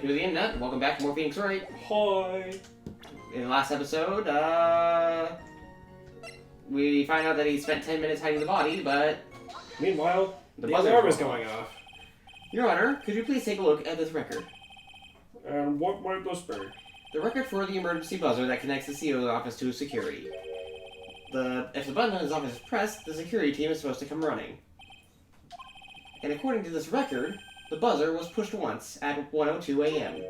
to the internet, and welcome back to more Phoenix Wright. Hi. In the last episode, we find out that he spent 10 minutes hiding the body, but... Meanwhile, the buzzer alarm is going off. Your Honor, could you please take a look at this record? And what might this be? The record for the emergency buzzer that connects the CEO's office to security. If the button on his office is pressed, the security team is supposed to come running. And according to this record, the buzzer was pushed once at 1:02 a.m.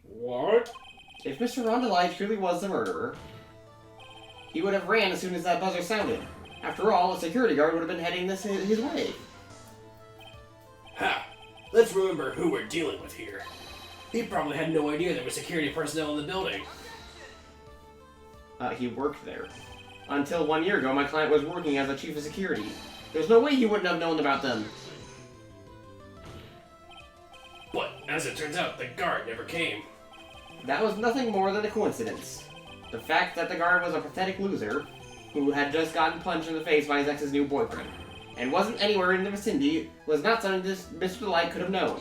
What? If Mr. Rondelai truly was the murderer, he would have ran as soon as that buzzer sounded. After all, a security guard would have been heading this his way. Ha! Let's remember who we're dealing with here. He probably had no idea there were security personnel in the building. He worked there. Until 1 year ago, my client was working as a chief of security. There's no way he wouldn't have known about them. But, as it turns out, the guard never came. That was nothing more than a coincidence. The fact that the guard was a pathetic loser who had just gotten punched in the face by his ex's new boyfriend and wasn't anywhere in the vicinity was not something Mr. Light could have known.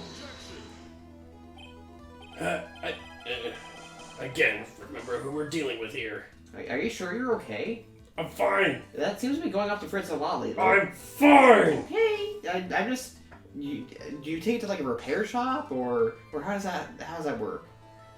Again, remember who we're dealing with here. Are you sure you're okay? I'm fine. That seems to be going off the fritz a lot lately. I'm fine. Okay, I'm just. Do you take it to like a repair shop or how does that work?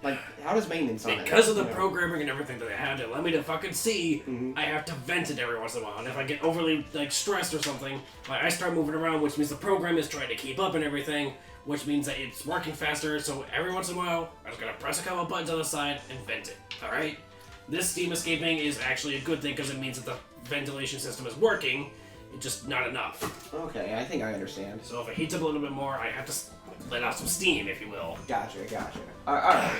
Like, how does maintenance on it? Because of the programming and everything that they had to let me to fucking see, Mm-hmm. I have to vent it every once in a while. And if I get overly stressed or something, I start moving around, which means the program is trying to keep up and everything, which means that it's working faster. So every once in a while, I'm just gonna press a couple buttons on the side and vent it. All right. This steam escaping is actually a good thing because it means that the ventilation system is working. It's just not enough. Okay, I think I understand. So if it heats up a little bit more, I have to let out some steam, if you will. Gotcha. Alright.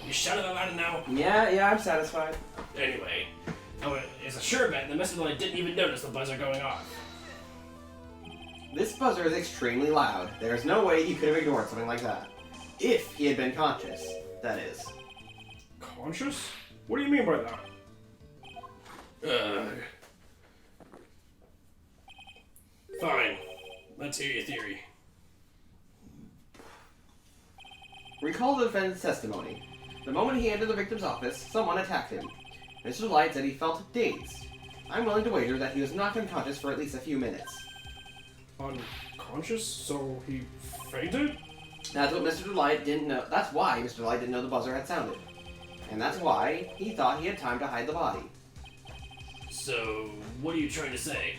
You shouted that loud now? Yeah, I'm satisfied. Anyway, it's a sure bet that Mr. Light didn't even notice the buzzer going off. This buzzer is extremely loud. There's no way he could have ignored something like that. If he had been conscious, that is. Conscious? What do you mean by that? Fine. Let's hear your theory. Recall the defendant's testimony. The moment he entered the victim's office, someone attacked him. Mr. Light said he felt dazed. I'm willing to wager that he was knocked unconscious for at least a few minutes. Unconscious? So he fainted? That's what Mr. Light didn't know. That's why Mr. Light didn't know the buzzer had sounded. And that's why he thought he had time to hide the body. So, what are you trying to say?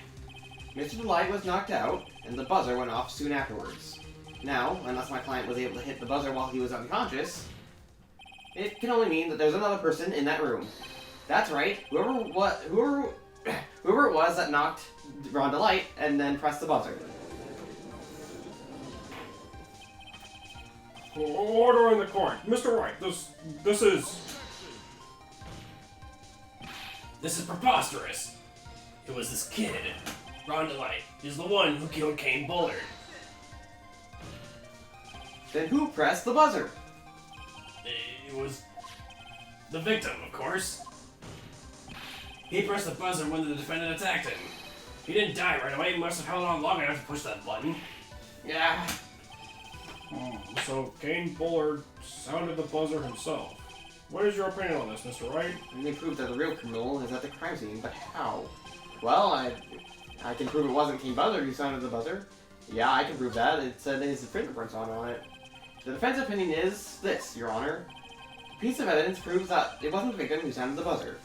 Mr. Light was knocked out, and the buzzer went off soon afterwards. Now, unless my client was able to hit the buzzer while he was unconscious, it can only mean that there's another person in that room. That's right, whoever it was that knocked Rhonda Light and then pressed the buzzer. Order in the court. Mr. Wright, this is... This is preposterous. It was this kid, Rhonda Light, is the one who killed Kane Bullard. Then who pressed the buzzer? It was the victim, of course. He pressed the buzzer when the defendant attacked him. He didn't die right away. He must have held on long enough to push that button. Yeah. So Kane Bullard sounded the buzzer himself. What is your opinion on this, Mr. Wright? And they proved that the real criminal is at the crime scene, but how? Well, I can prove it wasn't King Buzzard who sounded the buzzer. Yeah, I can prove that. It said his fingerprints on it. The defense opinion is this, Your Honor. The piece of evidence proves that it wasn't the victim who sounded the buzzer.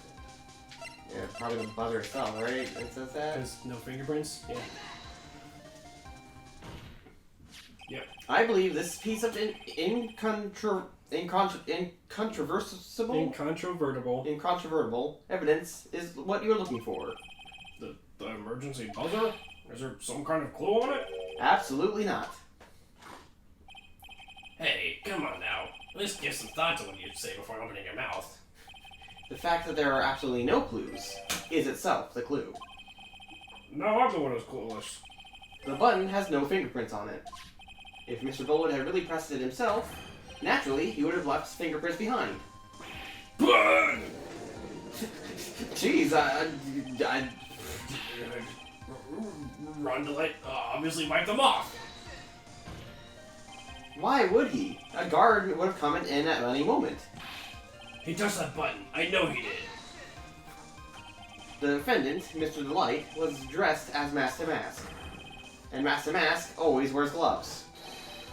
Yeah, probably the buzzer itself, right? It says that? There's no fingerprints? Yeah. Yep. I believe this piece of incontrovertible evidence is what you're looking for. The emergency buzzer? Is there some kind of clue on it? Absolutely not. Hey, come on now. At least give some thought to what you say before opening your mouth. The fact that there are absolutely no clues is itself the clue. No, I'm the one who's clueless. The button has no fingerprints on it. If Mr. Bullard had really pressed it himself, naturally he would have left his fingerprints behind. Jeez, Rhonda Light obviously wiped them off. Why would he? A guard would have come in at any moment. He touched that button. I know he did. The defendant, Mr. Delight, was dressed as Master Mask. And Master Mask always wears gloves.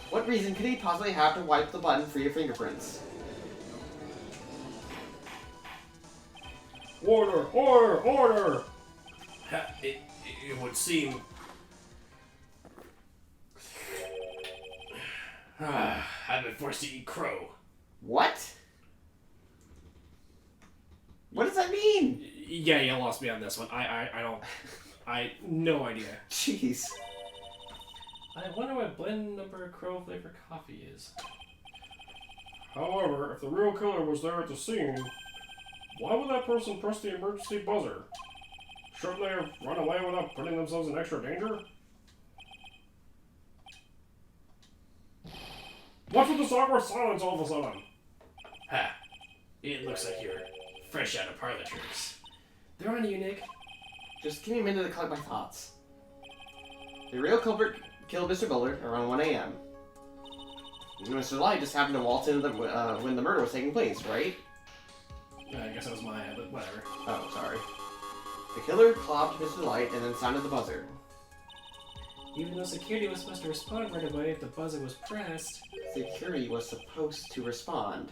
What reason could he possibly have to wipe the button free of fingerprints? Order! Order! Order! It would seem... I've been forced to eat crow. What? What does that mean? Yeah, you lost me on this one. I don't... no idea. Jeez. I wonder what blend number crow flavor coffee is. However, if the real killer was there at the scene, why would that person press the emergency buzzer? Shouldn't they have run away without putting themselves in extra danger? What's with this awkward silence all of a sudden? Ha. It looks like you're fresh out of parlor tricks. They're on you, Nick. Just give me a minute to collect my thoughts. The real culprit killed Mr. Bullard around 1 a.m. Mr. Delight just happened to waltz in when the murder was taking place, right? I guess that was my but whatever. Oh, sorry. The killer clobbed Mr. Delight and then sounded the buzzer. Even though security was supposed to respond right away if the buzzer was pressed. Security was supposed to respond.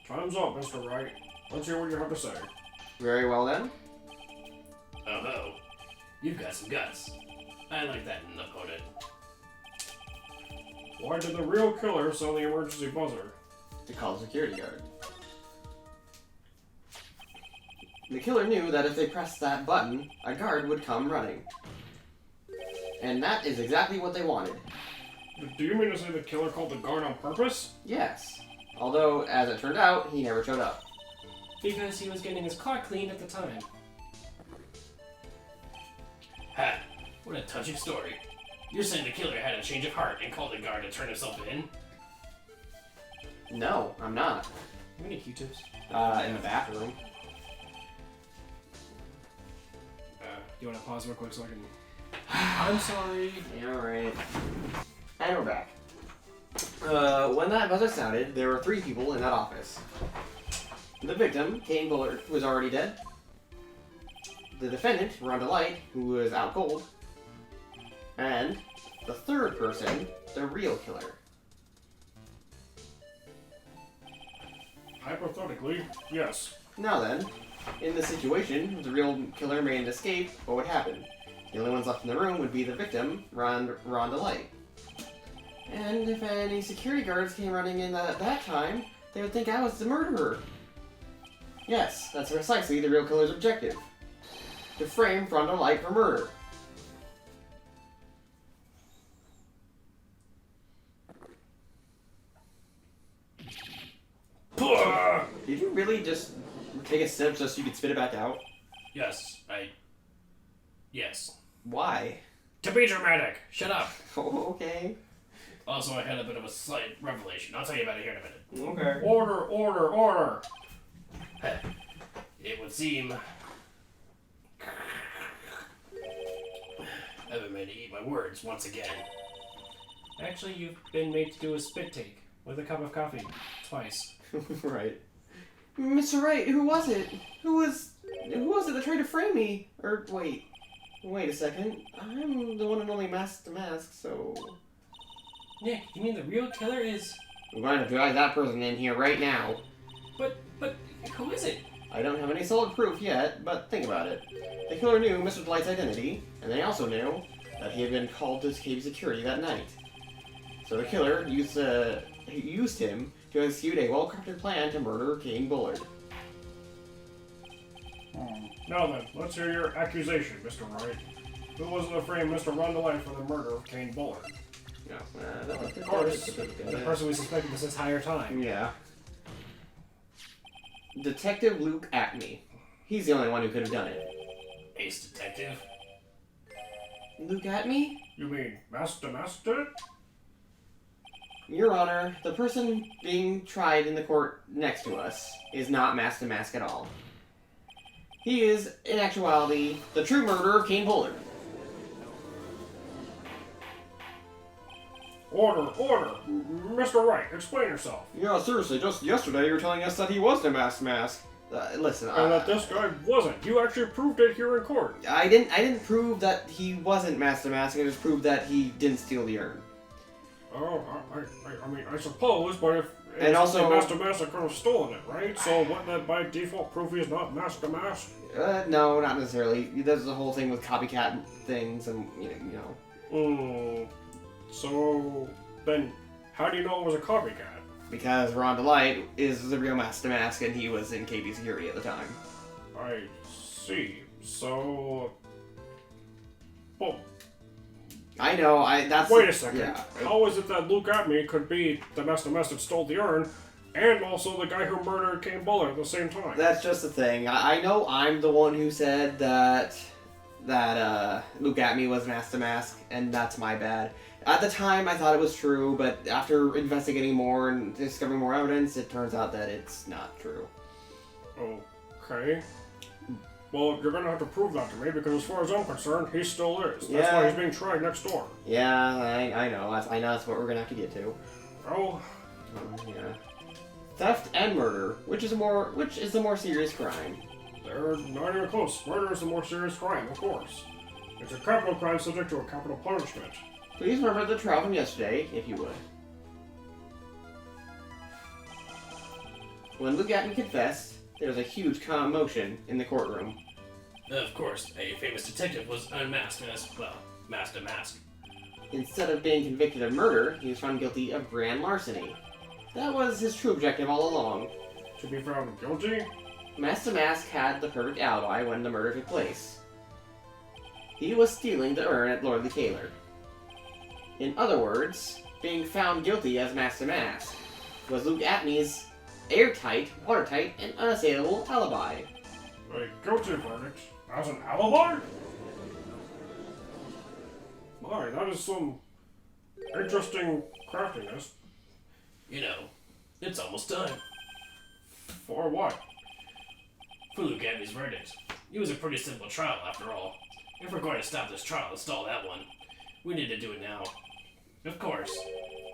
Time's up, Mr. Wright. Let's hear what you have to say. Very well then. Oh, you've got some guts. I like that in an opponent. Why did the real killer sound the emergency buzzer? To call the security guard. The killer knew that if they pressed that button, a guard would come running. And that is exactly what they wanted. Do you mean to say the killer called the guard on purpose? Yes. Although, as it turned out, he never showed up. Because he was getting his car cleaned at the time. Ha! What a touching story. You're saying the killer had a change of heart and called the guard to turn himself in? No, I'm not. We need Q-tips. In the bathroom. Do you want to pause real quick so I can... I'm sorry. Yeah, alright. And we're back. When that buzzer sounded, there were 3 people in that office. The victim, Kane Bullard, was already dead. The defendant, Rhonda Light, who was out cold. And the third person, the real killer. Hypothetically, yes. Now then, in this situation, if the real killer made an escape, what would happen? The only ones left in the room would be the victim, Rhonda Light. And if any security guards came running in at that time, they would think I was the murderer. Yes, that's precisely the real killer's objective. To frame Rhonda Light for murder. Did you really just take a sip just so you could spit it back out? Yes, Yes. Why? To be dramatic! Shut up! Oh, okay. Also, I had a bit of a slight revelation. I'll tell you about it here in a minute. Okay. Order, order, order! It would seem... I've been made to eat my words once again. Actually, you've been made to do a spit take with a cup of coffee. Twice. Right. Mr. Wright, who was it? Who was it that tried to frame me? Or, wait a second. I'm the one and only Mask to Mask, so... Nick, you mean the real killer is... I'm going to drag that person in here right now. But, who is it? I don't have any solid proof yet, but think about it. The killer knew Mr. Delight's identity, and they also knew that he had been called to cave security that night. So the killer used him to execute a well-crafted plan to murder Kane Bullard. Now then, let's hear your accusation, Mr. Wright. Who was in the frame Mr. Rhonda Light for the murder of Kane Bullard? Of course, the person we suspected this entire time. Yeah. Detective Luke Acme. He's the only one who could have done it. Ace detective? Luke Acme? You mean Master did it? Your Honor, the person being tried in the court next to us is not Mask to Mask at all. He is, in actuality, the true murderer of Kane Bullard. Order! Mr. Wright, explain yourself. Yeah, seriously, just yesterday you were telling us that he was the masked mask. Listen, And that this guy wasn't. You actually proved it here in court. I didn't prove that he wasn't masked to mask. I just proved that he didn't steal the urn. Oh, I mean, I suppose, but if And also, mask to mask, I could have stolen it, right? So wouldn't that by default prove he's not mask to mask? no, not necessarily. There's the whole thing with copycat things, and you know. So then, how do you know it was a copycat? Because Ron Delight is the real mask to mask, and he was in KB security at the time. I see. So, well, I know. That's. wait a second. Yeah. How is it that Luke Atme could be the mask to mask that stole the urn, and also the guy who murdered Kane Buller at the same time? That's just the thing. I know I'm the one who said that Luke Atme was mask to mask, and that's my bad. At the time, I thought it was true, but after investigating more and discovering more evidence, it turns out that it's not true. Okay. Well, you're gonna have to prove that to me, because as far as I'm concerned, he still is. That's why he's being tried next door. Yeah, I know. I know that's what we're gonna have to get to. Oh. Yeah. Theft and murder, which is the more serious crime? They're not even close. Murder is the more serious crime, of course. It's a capital crime subject to a capital punishment. Please remember the trial from yesterday, if you would. When Luke Atme confessed, there was a huge commotion in the courtroom. Of course, a famous detective was unmasked as, well, mask to mask. Instead of being convicted of murder, he was found guilty of grand larceny. That was his true objective all along. To be found guilty? Mask to Mask had the perfect alibi when the murder took place. He was stealing the urn at Lord the Tailor. In other words, being found guilty as Mask to Mask was Luke Atme's airtight, watertight, and unassailable alibi. A guilty verdict as an alibi? My, that is some interesting craftiness. You know, it's almost done. For what? For Luke Atme's verdict. It was a pretty simple trial, after all. If we're going to stop this trial and stall that one, we need to do it now. Of course,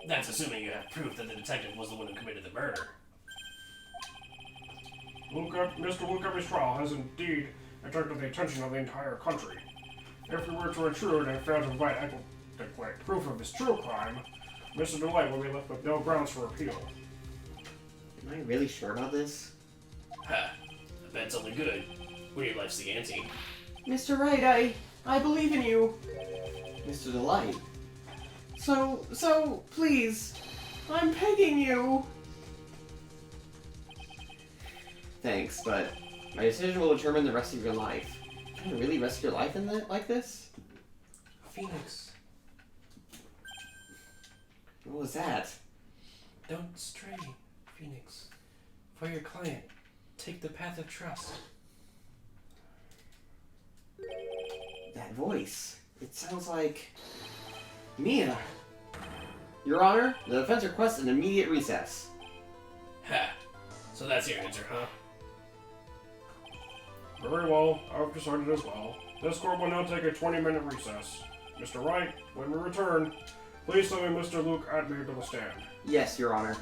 that's assuming you have proof that the detective was the one who committed the murder. Mr. Luke Atme's trial has indeed attracted the attention of the entire country. If we were to intrude and fail to provide adequate proof of his true crime, Mr. Delight will be left with no grounds for appeal. Am I really sure about this? Ha! I bet it's only good. When your life's the ante. Mr. Wright, I believe in you. Mr. Delight. So, please, I'm begging you. Thanks, but my decision will determine the rest of your life. Can you really risk your life in like this? Phoenix, What was that? don't stray, Phoenix. For your client, take the path of trust. That voice. It sounds like Mia. Your Honor, the defense requests an immediate recess. Ha! So that's your answer, huh? Very well, I've decided as well. This court will now take a 20-minute recess. Mr. Wright, when we return, please summon Mr. Luke Atme to the stand. Yes, Your Honor.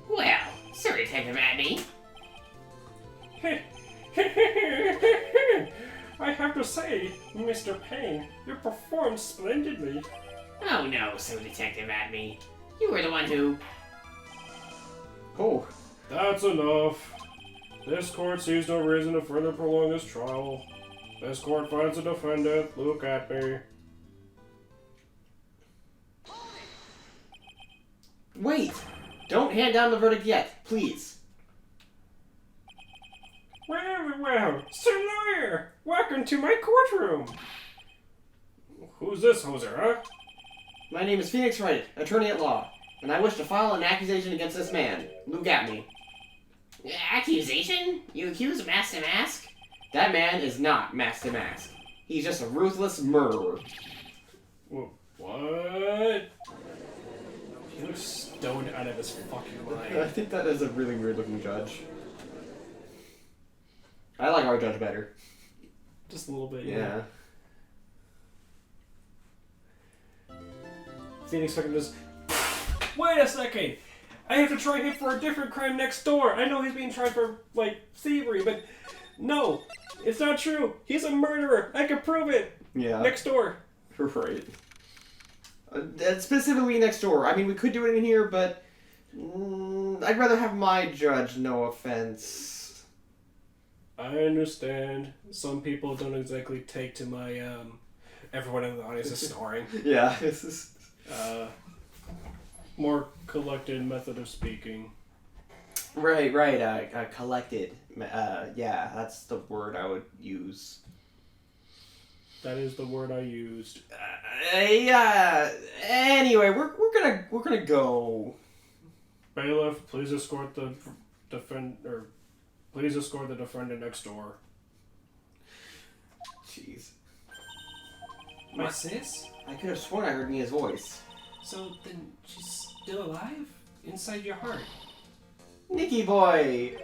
Well, sorry, Detective Atme. I have to say, Mr. Payne, you performed splendidly. Oh no, so Detective Atme. You were the one who... Oh, That's enough. This court sees no reason to further prolong this trial. This court finds the defendant, Luke Atme. wait! Don't hand down the verdict yet, please. Well, Sir Lawyer, welcome to my courtroom. Who's this hoser, huh? My name is Phoenix Wright, attorney at law, and I wish to file an accusation against this man, Luke Atme. Accusation? You accuse Mask to Mask? That man is not Mask to Mask. He's just a ruthless murderer. What? He looks stoned out of his fucking I mind. think that is a really weird looking judge. I like our judge better. Just a little bit. Yeah. Phoenix fucking just. Wait a second! I have to try him for a different crime next door. I know he's being tried for, like, thievery, but no, it's not true. He's a murderer. I can prove it. Yeah. Next door. Right. Specifically next door. I mean, we could do it in here, but I'd rather have my judge, no offense. I understand. Some people don't exactly take to my, everyone in the audience is snoring. Yeah, this is... More collected method of speaking. Right, collected. Yeah, that's the word I would use. That is the word I used. Yeah. Anyway, we're gonna go. Bailiff, please escort the defendant next door. Jeez. My sis? I could have sworn I heard Mia's voice. So then she's still alive? Inside your heart? Nicky boy!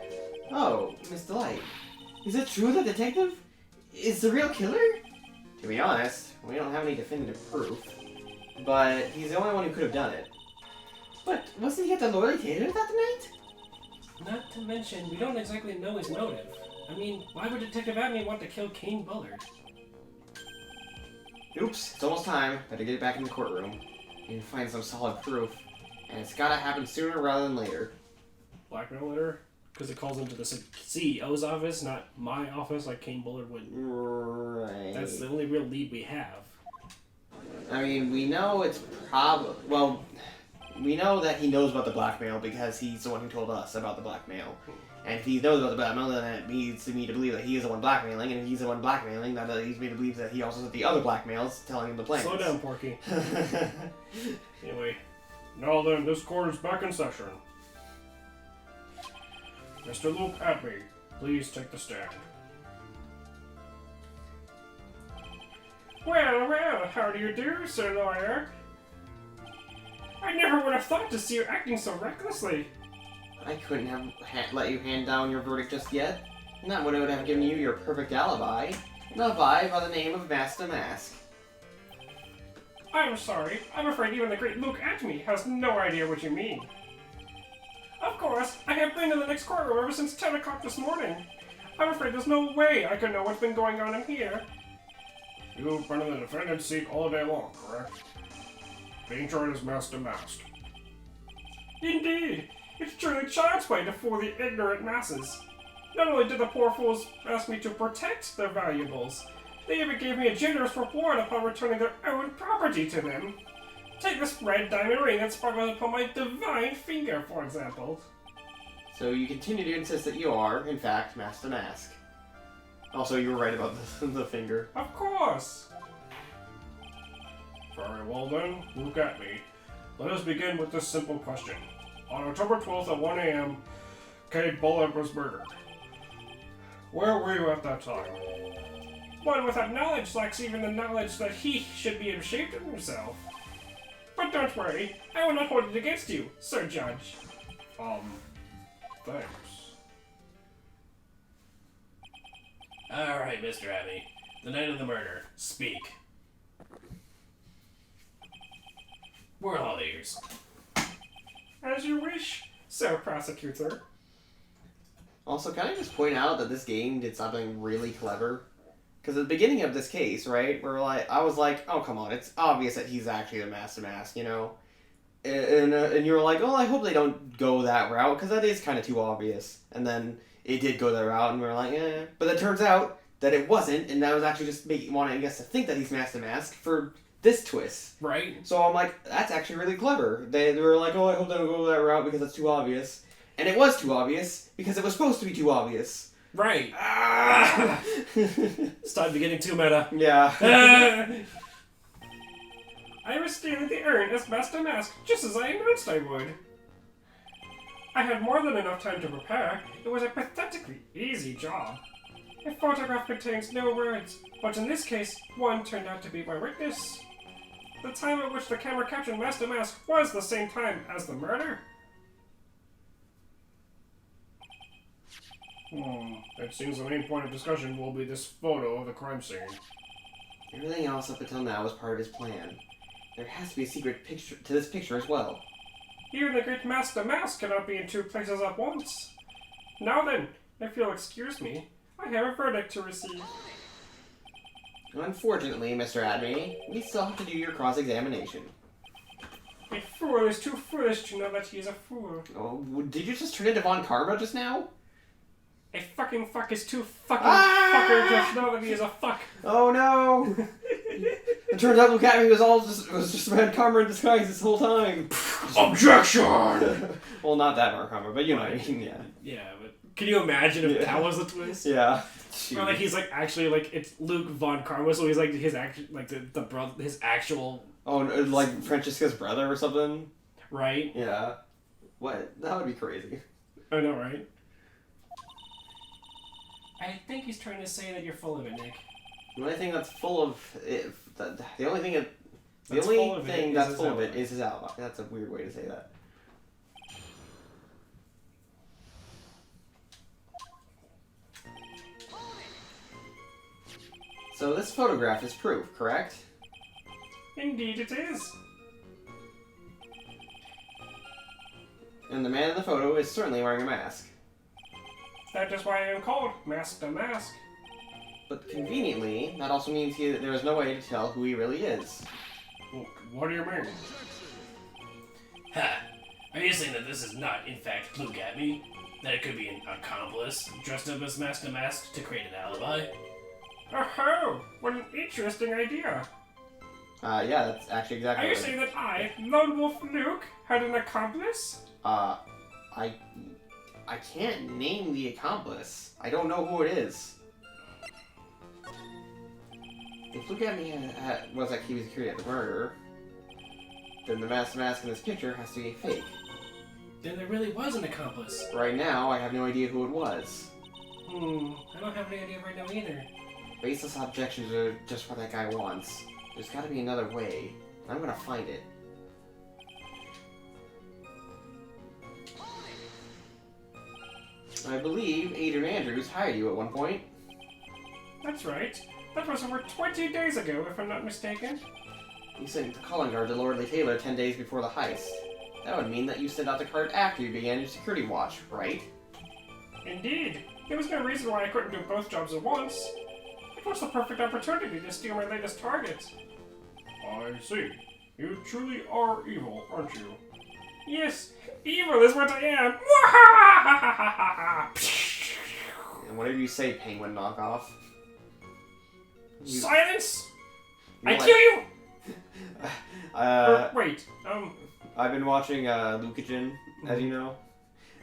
Oh, Miss Delight. Is it true that detective is the real killer? To be honest, we don't have any definitive proof. But he's the only one who could have done it. But wasn't he at the Lord Taylor that night? Not to mention, we don't exactly know his motive. I mean, why would Detective Abney want to kill King Bullard? Oops, it's almost time. Better get back in the courtroom. Need to find some solid proof. And it's gotta happen sooner rather than later. Blackmail letter? Because it calls into the CEO's office, not my office like King Bullard would. Right. That's the only real lead we have. I mean, we know it's probably... Well, we know that he knows about the blackmail because he's the one who told us about the blackmail. And if he knows about the blackmail, then it leads me to believe that he is the one blackmailing, and if he's the one blackmailing, that leads me to believe that he also did the other blackmails, telling him the plans. Slow down, Porky. Anyway, now then, this court is back in session. Mr. Luke Atby, please take the stand. Well, how do you do, Sir Lawyer? I never would have thought to see you acting so recklessly. I couldn't have let you hand down your verdict just yet. And that would have given you your perfect alibi. An alibi by the name of Master Mask. I'm sorry. I'm afraid even the great Luke Atby has no idea what you mean. Of course, I have been in the next courtroom ever since 10 o'clock this morning. I'm afraid there's no way I can know what's been going on in here. You've been in the defendant's seat all day long, correct? Being tried as Master Mask. Indeed. It's truly child's play to fool the ignorant masses. Not only did the poor fools ask me to protect their valuables, they even gave me a generous reward upon returning their own property to them. Take this red diamond ring that sparkles upon my divine finger, for example. So you continue to insist that you are, in fact, Master Mask. Also, you were right about the finger. Of course! Very well then, look at me. Let us begin with this simple question. On October 12th at 1 a.m., Kate Bullard was murdered. Where were you at that time? One without knowledge lacks even the knowledge that he should be ashamed of himself. But don't worry, I will not hold it against you, Sir Judge. Thanks. Alright, Mr. Abney. The night of the murder. Speak. We're all ears. As you wish, Sir Prosecutor. Also, can I just point out that this game did something really clever? Because at the beginning of this case, right, I was like, oh, come on, it's obvious that he's actually the Master Mask, you know? And you were like, oh, I hope they don't go that route, because that is kind of too obvious. And then it did go that route, and we were like, eh. But it turns out that it wasn't, and that was actually just wanting us to think that he's Master Mask for this twist. Right. So I'm like, that's actually really clever. They were like, oh, I hope they don't go that route because it's too obvious. And it was too obvious, because it was supposed to be too obvious. Right. Ah! It's time to getting too meta. Yeah. I was stealing the urn as Master Mask, just as I announced I would. I had more than enough time to prepare. It was a pathetically easy job. A photograph contains no words, but in this case, one turned out to be my witness. The time at which the camera captured Master Mask was the same time as the murder. It seems the main point of discussion will be this photo of the crime scene. Everything else up until now was part of his plan. There has to be a secret picture to this picture as well. Even the great Master Mask cannot be in two places at once. Now then, if you'll excuse me, I have a verdict to receive. Unfortunately, Mr. Adme, we still have to do your cross-examination. A fool is too foolish to know that he is a fool. Oh, did you just turn into Von Karma just now? A fucking fuck is too fucking fucker to know that he is a fuck. Oh no! It turns out Luke Adme was just Von Karma in disguise this whole time. Objection! Well, not that Von Karma, but you know what I mean, yeah. Yeah, but can you imagine if that was the twist? Yeah. Or like he's like actually like it's Luke Von Karma, so he's like his actual like the brother, his actual. Oh, like Francesca's brother or something? Right? Yeah. What? That would be crazy. I know, right? I think he's trying to say that you're full of it, Nick. The only thing that's full of it, the only thing That's full of it is his alibi. That's a weird way to say that. So this photograph is proof, correct? Indeed it is. And the man in the photo is certainly wearing a mask. That is why I am called Master Mask. But conveniently, that also means there is no way to tell who he really is. What do you mean? Ha! Are you saying that this is not, in fact, Luke Adme? That it could be an accomplice dressed up as Master Mask to create an alibi? Oh, what an interesting idea. Yeah, that's actually exactly Are you what saying that I, Lone Wolf Luke, had an accomplice? I can't name the accomplice. I don't know who it is. If Luke Adme was accused of the murder, then the Master Mask in this picture has to be fake. Then there really was an accomplice. Right now, I have no idea who it was. I don't have any idea right now either. Baseless objections are just what that guy wants. There's gotta be another way. I'm gonna find it. I believe Adrian Andrews hired you at one point. That's right. That was over 20 days ago, if I'm not mistaken. You sent the calling card to Lord Lee Taylor 10 days before the heist. That would mean that you sent out the card after you began your security watch, right? Indeed. There was no reason why I couldn't do both jobs at once. It was the perfect opportunity to steal my latest target. I see. You truly are evil, aren't you? Yes, evil is what I am! And whatever you say, Penguin knockoff. Silence! I like- kill you! Wait, Wait, I've been watching Lukagen, as you know,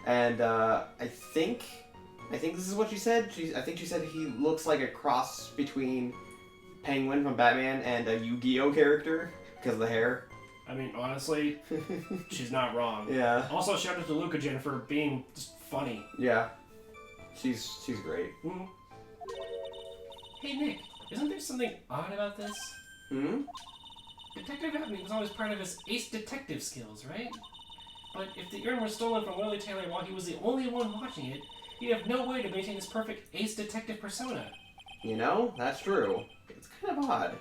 and I think this is what she said. I think she said he looks like a cross between Penguin from Batman and a Yu-Gi-Oh character because of the hair. I mean, honestly, she's not wrong. Yeah. Also, shout out to Lukagen for being just funny. Yeah. She's great. Mm-hmm. Hey Nick, isn't there something odd about this? Hmm? Detective Adme was always part of his ace detective skills, right? But if the urn was stolen from Willie Taylor while he was the only one watching it, he'd have no way to maintain his perfect ace detective persona. You know, that's true. It's kind of odd.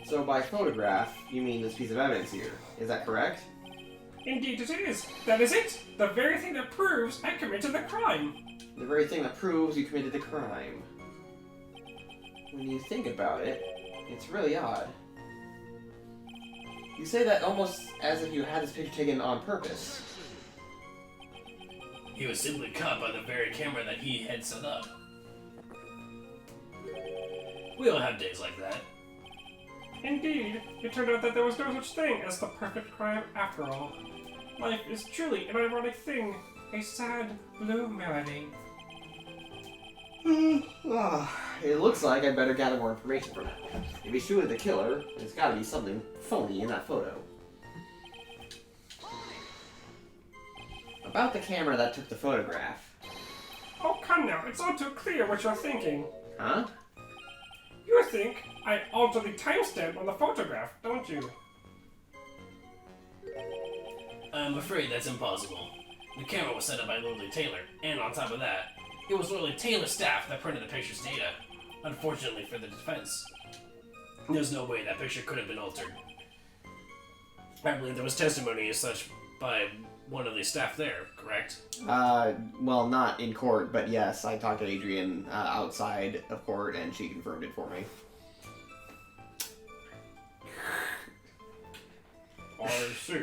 So by photograph, you mean this piece of evidence here. Is that correct? Indeed it is. That is it. The very thing that proves I committed the crime. The very thing that proves you committed the crime. When you think about it, it's really odd. You say that almost as if you had this picture taken on purpose. He was simply caught by the very camera that he had set up. We all have days like that. Indeed, it turned out that there was no such thing as the perfect crime after all. Life is truly an ironic thing, a sad, blue melody. It looks like I better gather more information from it. If he's truly the killer, there's gotta be something phony in that photo. About the camera that took the photograph. Oh, come now, it's all too clear what you're thinking. Huh? You think I altered the timestamp on the photograph, don't you? I'm afraid that's impossible. The camera was set up by Lily Taylor, and on top of that, it was Lily Taylor's staff that printed the picture's data. Unfortunately for the defense, there's no way that picture could have been altered. I believe there was testimony as such by one of the staff there, correct? Well, not in court, but yes, I talked to Adrian outside of court, and she confirmed it for me. I see.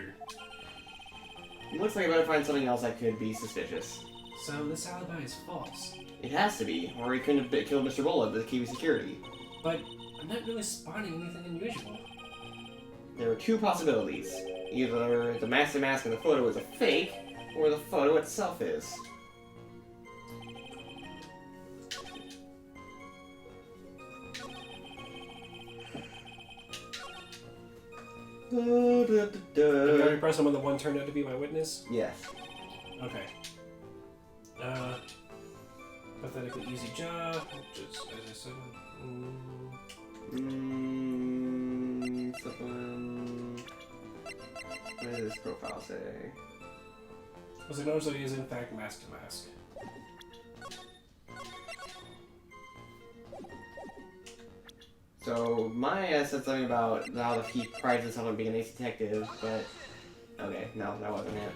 It looks like I better find something else that could be suspicious. So this alibi is false. It has to be, or he couldn't have killed Mr. Bullet with the key of security. But I'm not really spotting anything unusual. There are two possibilities. Either the master mask in the photo is a fake, or the photo itself is. Did I press him when the one turned out to be my witness? Yes. Okay. Pathetically easy job. Just as I said. What does this profile say? Was it noticed that he is in fact mask to mask? So, Maya said something about how he prides himself on being an ace detective, but... Okay, no, that wasn't it.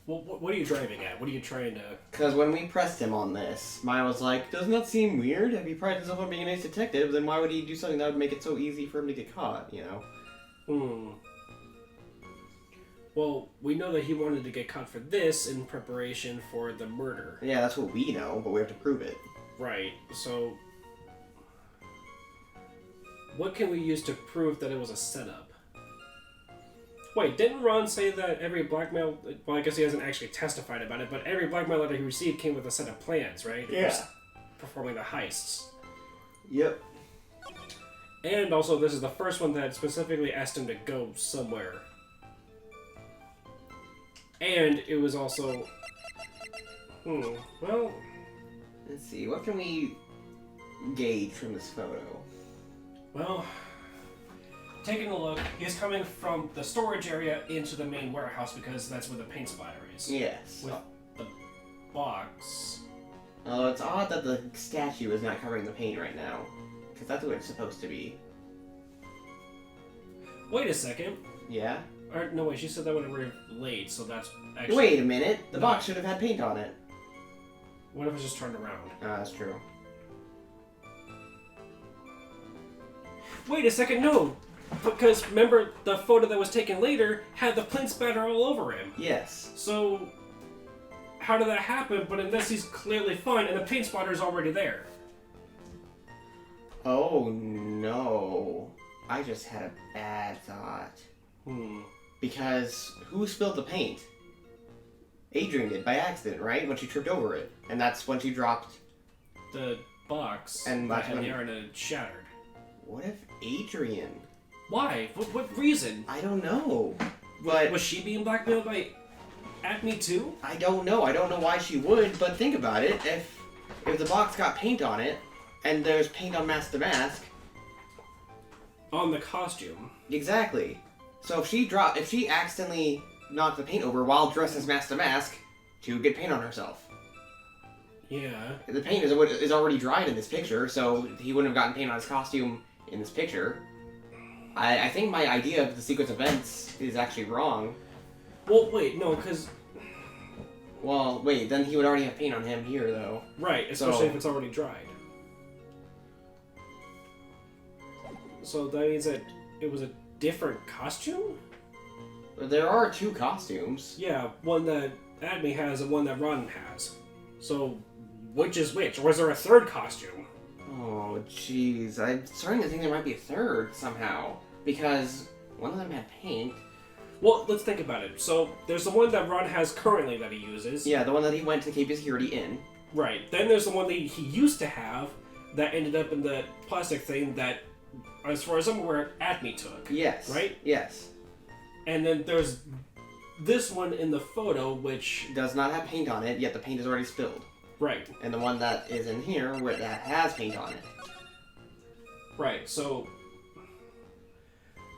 Well, what are you driving at? What are you trying to... Because when we pressed him on this, Maya was like, doesn't that seem weird? If he prides himself on being an ace detective, then why would he do something that would make it so easy for him to get caught, you know? Well, we know that he wanted to get caught for this in preparation for the murder. Yeah, that's what we know, but we have to prove it. Right, so... What can we use to prove that it was a setup? Wait, didn't Ron say that every blackmail... Well, I guess he hasn't actually testified about it, but every blackmail letter he received came with a set of plans, right? Yeah. Performing the heists. Yep. And also, this is the first one that specifically asked him to go somewhere. And it was also... well... Let's see, what can we gauge from this photo? Well... Taking a look, he's coming from the storage area into the main warehouse because that's where the paint splatter is. Yes. With the box... Oh, it's odd that the statue is not covering the paint right now. Because that's what it's supposed to be. Wait a second. Yeah? Or, no, wait, she said that when we were late, so that's actually... Wait a minute! The No. box should have had paint on it. What if it's just turned around? That's true. Wait a second, no! Because, remember, the photo that was taken later had the paint splatter all over him. Yes. So, how did that happen? But in this, he's clearly fine, and the paint splatter is already there. Oh no. I just had a bad thought. Because who spilled the paint? Adrian did, by accident, right? When she tripped over it. And that's when she dropped... The box And that that's had when- the arena shattered. What if Adrian? Why? What reason? I don't know. But... Was she being blackmailed by Acme too? I don't know. I don't know why she would, but think about it. If the box got paint on it, and there's paint on Mask to Mask... On the costume. Exactly. So if she accidentally knocked the paint over while dressed as Mask to Mask, she would get paint on herself. Yeah. The paint is already dried in this picture, so he wouldn't have gotten paint on his costume in this picture. I think my idea of the sequence of events is actually wrong. Well, wait, no, because... Well, wait, then he would already have paint on him here, though. Right, especially if it's already dried. So that means that it was a different costume? There are two costumes. Yeah, one that Acme has and one that Ron has. So, which is which? Or is there a third costume? Oh, jeez. I'm starting to think there might be a third, somehow. Because one of them had paint. Well, let's think about it. So, there's the one that Ron has currently that he uses. Yeah, the one that he went to keep his security in. Right. Then there's the one that he used to have that ended up in the plastic thing that, as far as I'm aware, Acme took. Yes. Right? Yes. And then there's this one in the photo, which... Does not have paint on it, yet the paint is already spilled. Right. And the one that is in here, that has paint on it. Right, so...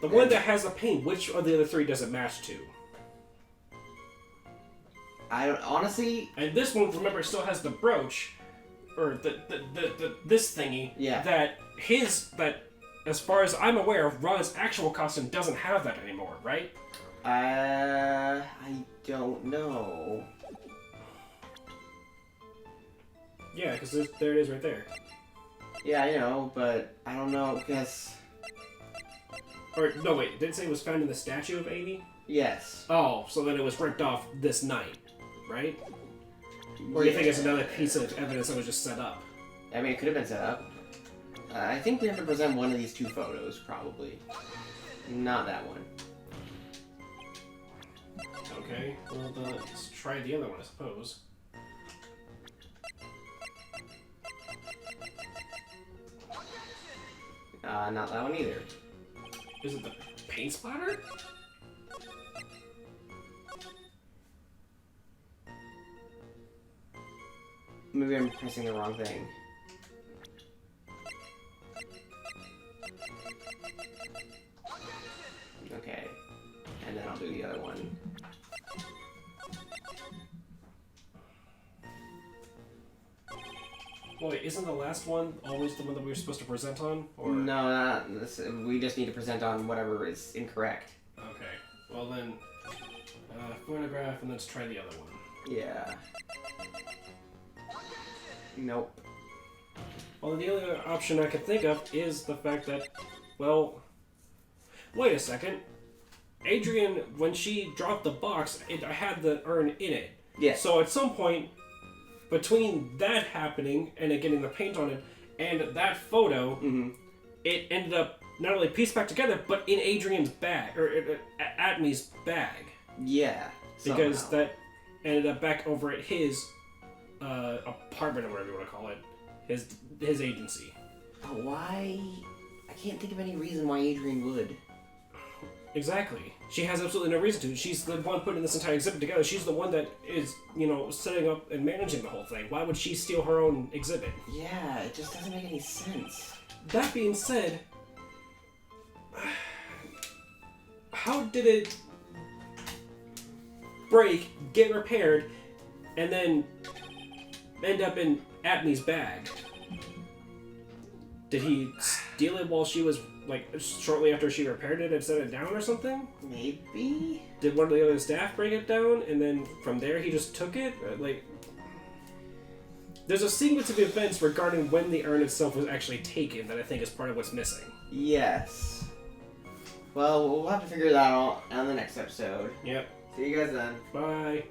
The one that has the paint, which of the other three does it match to? I don't honestly. And this one, remember, still has the brooch, or this thingy. Yeah. That as far as I'm aware, Ron's actual costume doesn't have that anymore, right? I don't know. Yeah, because there it is right there. Yeah, I know, but I don't know because. Or no, wait, did it say it was found in the statue of Amy? Yes. Oh, so then it was ripped off this night, right? Or do you think it's another piece of evidence that was just set up? I mean, it could have been set up. I think we have to present one of these two photos, probably. Not that one. Okay, well, let's try the other one, I suppose. Not that one either. Is it the paint splatter? Maybe I'm pressing the wrong thing. Okay. And then I'll do the other one. Well, wait, isn't the last one always the one that we were supposed to present on? Or... No, not this. We just need to present on whatever is incorrect. Okay. Well then, photograph, and let's try the other one. Yeah. Nope. Well, the other option I could think of is the fact that, well, wait a second. Adrian, when she dropped the box, it had the urn in it. Yeah. So at some point, between that happening and it getting the paint on it, and that photo, it ended up not only pieced back together, but in Adrian's bag, or Atmy's bag. Yeah. Because somehow. that ended up back over at his apartment, or whatever you want to call it, his agency. But why? I can't think of any reason why Adrian would. Exactly. She has absolutely no reason to. She's the one putting this entire exhibit together. She's the one that is, setting up and managing the whole thing. Why would she steal her own exhibit? Yeah, it just doesn't make any sense. That being said, how did it break, get repaired, and then end up in Atmy's bag? Did he steal it while she was, shortly after she repaired it and set it down or something? Maybe? Did one of the other staff bring it down, and then from there he just took it? There's a sequence of events regarding when the urn itself was actually taken that I think is part of what's missing. Yes. Well, we'll have to figure that out on the next episode. Yep. See you guys then. Bye.